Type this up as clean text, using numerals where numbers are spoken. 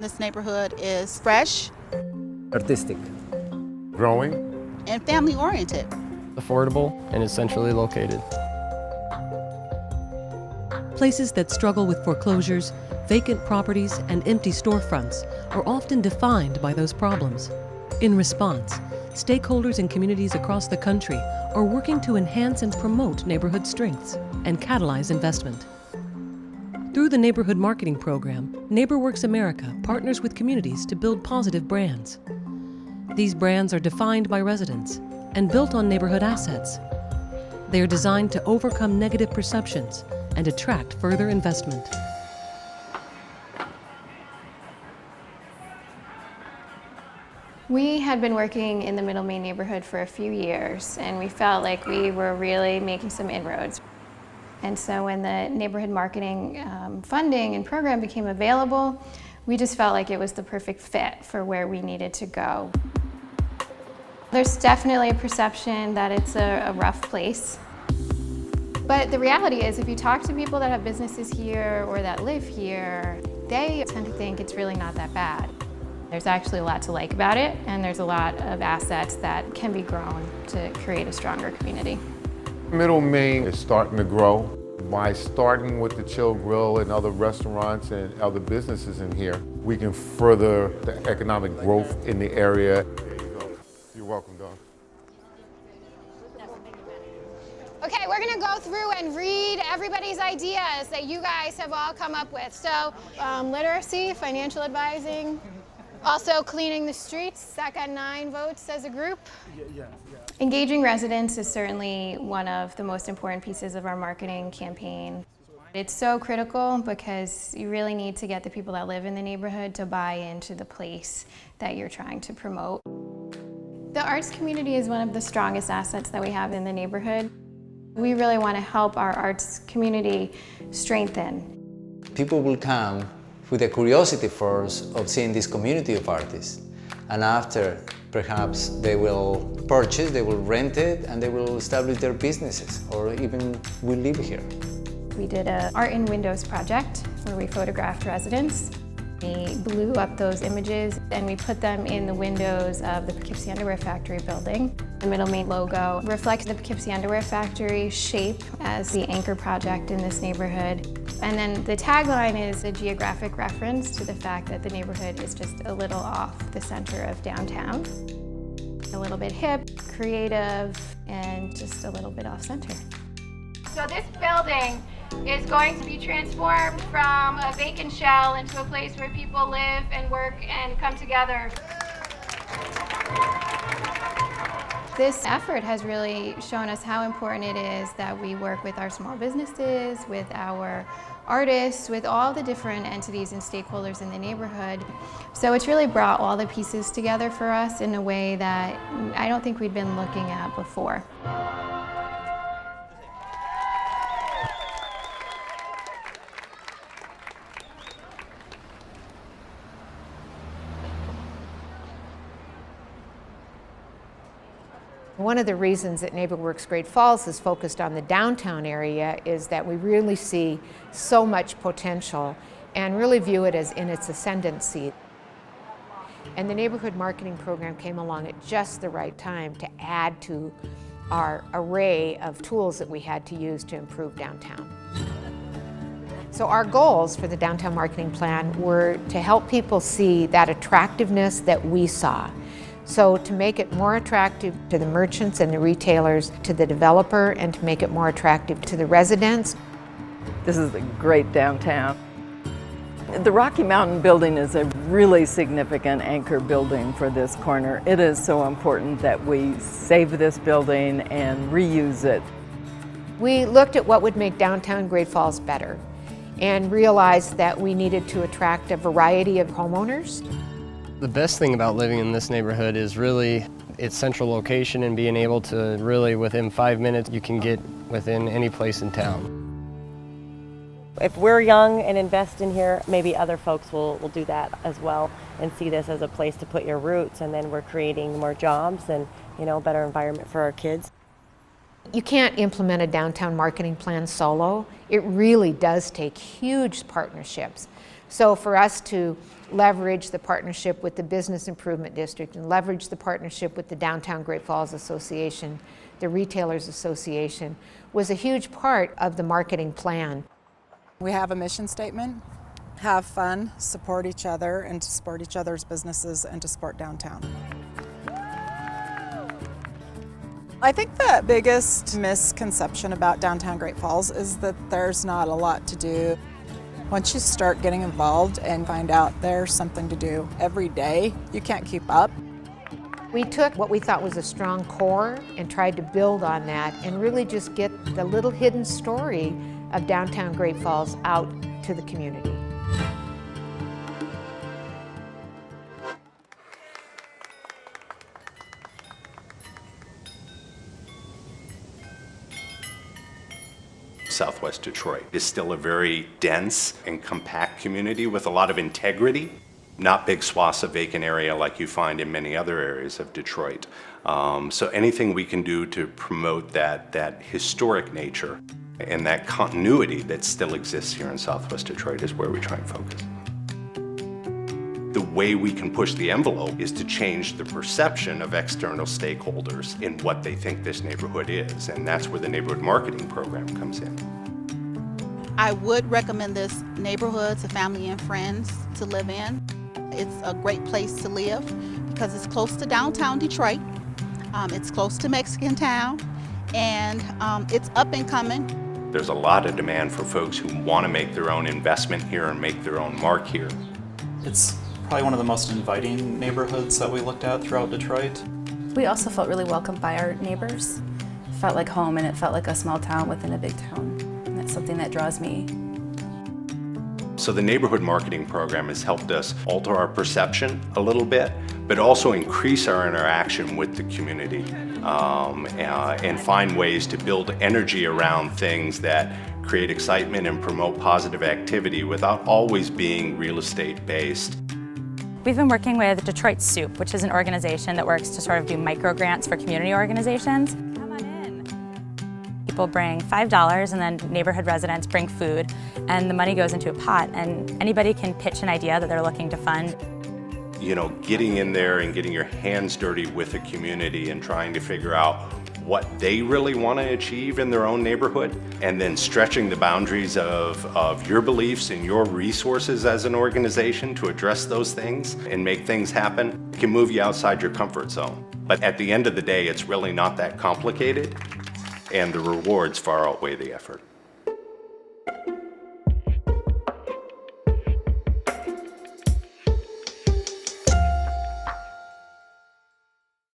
This neighborhood is fresh, artistic, growing, and family-oriented. Affordable and is centrally located. Places that struggle with foreclosures, vacant properties, and empty storefronts are often defined by those problems. In response, stakeholders and communities across the country are working to enhance and promote neighborhood strengths and catalyze investment. Through the Neighborhood Marketing Program, NeighborWorks America partners with communities to build positive brands. These brands are defined by residents and built on neighborhood assets. They are designed to overcome negative perceptions and attract further investment. We had been working in the Middle Main neighborhood for a few years, and we felt like we were really making some inroads. And so when the neighborhood marketing funding and program became available, we just felt like it was the perfect fit for where we needed to go. There's definitely a perception that it's a rough place. But the reality is, if you talk to people that have businesses here or that live here, they tend to think it's really not that bad. There's actually a lot to like about it, and there's a lot of assets that can be grown to create a stronger community. Middle Main is starting to grow. By starting with the Chill Grill and other restaurants and other businesses in here, we can further the economic growth in the area. There you go. You're welcome, Dawn. Okay, we're gonna go through and read everybody's ideas that you guys have all come up with. So, literacy, financial advising, also cleaning the streets, that got 9 votes as a group. Yeah. Engaging residents is certainly one of the most important pieces of our marketing campaign. It's so critical because you really need to get the people that live in the neighborhood to buy into the place that you're trying to promote. The arts community is one of the strongest assets that we have in the neighborhood. We really want to help our arts community strengthen. People will come with a curiosity first of seeing this community of artists, and after perhaps they will purchase, they will rent it, and they will establish their businesses, or even will live here. We did an Art in Windows project where we photographed residents. We blew up those images and we put them in the windows of the Poughkeepsie Underwear Factory building. The Middle Main logo reflects the Poughkeepsie Underwear Factory shape as the anchor project in this neighborhood. And then the tagline is a geographic reference to the fact that the neighborhood is just a little off the center of downtown. A little bit hip, creative, and just a little bit off center. So this building is going to be transformed from a vacant shell into a place where people live and work and come together. This effort has really shown us how important it is that we work with our small businesses, with our artists, with all the different entities and stakeholders in the neighborhood. So it's really brought all the pieces together for us in a way that I don't think we'd been looking at before. One of the reasons that NeighborWorks Great Falls is focused on the downtown area is that we really see so much potential and really view it as in its ascendancy. And the neighborhood marketing program came along at just the right time to add to our array of tools that we had to use to improve downtown. So our goals for the downtown marketing plan were to help people see that attractiveness that we saw. So to make it more attractive to the merchants and the retailers, to the developer, and to make it more attractive to the residents. This is a great downtown. The Rocky Mountain building is a really significant anchor building for this corner. It is so important that we save this building and reuse it. We looked at what would make downtown Great Falls better and realized that we needed to attract a variety of homeowners. The best thing about living in this neighborhood is really its central location and being able to really, within 5 minutes, you can get within any place in town. If we're young and invest in here, maybe other folks will do that as well and see this as a place to put your roots, and then we're creating more jobs and, a better environment for our kids. You can't implement a downtown marketing plan solo. It really does take huge partnerships. So for us to leverage the partnership with the Business Improvement District and leverage the partnership with the Downtown Great Falls Association, the Retailers Association, was a huge part of the marketing plan. We have a mission statement: have fun, support each other, and to support each other's businesses and to support downtown. I think the biggest misconception about downtown Great Falls is that there's not a lot to do. Once you start getting involved and find out there's something to do every day, you can't keep up. We took what we thought was a strong core and tried to build on that and really just get the little hidden story of downtown Great Falls out to the community. Southwest Detroit is still a very dense and compact community with a lot of integrity, not big swaths of vacant area like you find in many other areas of Detroit. So anything we can do to promote that historic nature and that continuity that still exists here in Southwest Detroit is where we try and focus. The way we can push the envelope is to change the perception of external stakeholders in what they think this neighborhood is, and that's where the neighborhood marketing program comes in. I would recommend this neighborhood to family and friends to live in. It's a great place to live because it's close to downtown Detroit, it's close to Mexican Town, and it's up and coming. There's a lot of demand for folks who want to make their own investment here and make their own mark here. It's probably one of the most inviting neighborhoods that we looked at throughout Detroit. We also felt really welcomed by our neighbors. It felt like home, and it felt like a small town within a big town. And that's something that draws me. So the neighborhood marketing program has helped us alter our perception a little bit, but also increase our interaction with the community and find ways to build energy around things that create excitement and promote positive activity without always being real estate based. We've been working with Detroit Soup, which is an organization that works to sort of do micro grants for community organizations. Come on in. People bring $5 and then neighborhood residents bring food, and the money goes into a pot, and anybody can pitch an idea that they're looking to fund. You know, getting in there and getting your hands dirty with a community and trying to figure out what they really want to achieve in their own neighborhood, and then stretching the boundaries of your beliefs and your resources as an organization to address those things and make things happen can move you outside your comfort zone. But at the end of the day, it's really not that complicated, and the rewards far outweigh the effort.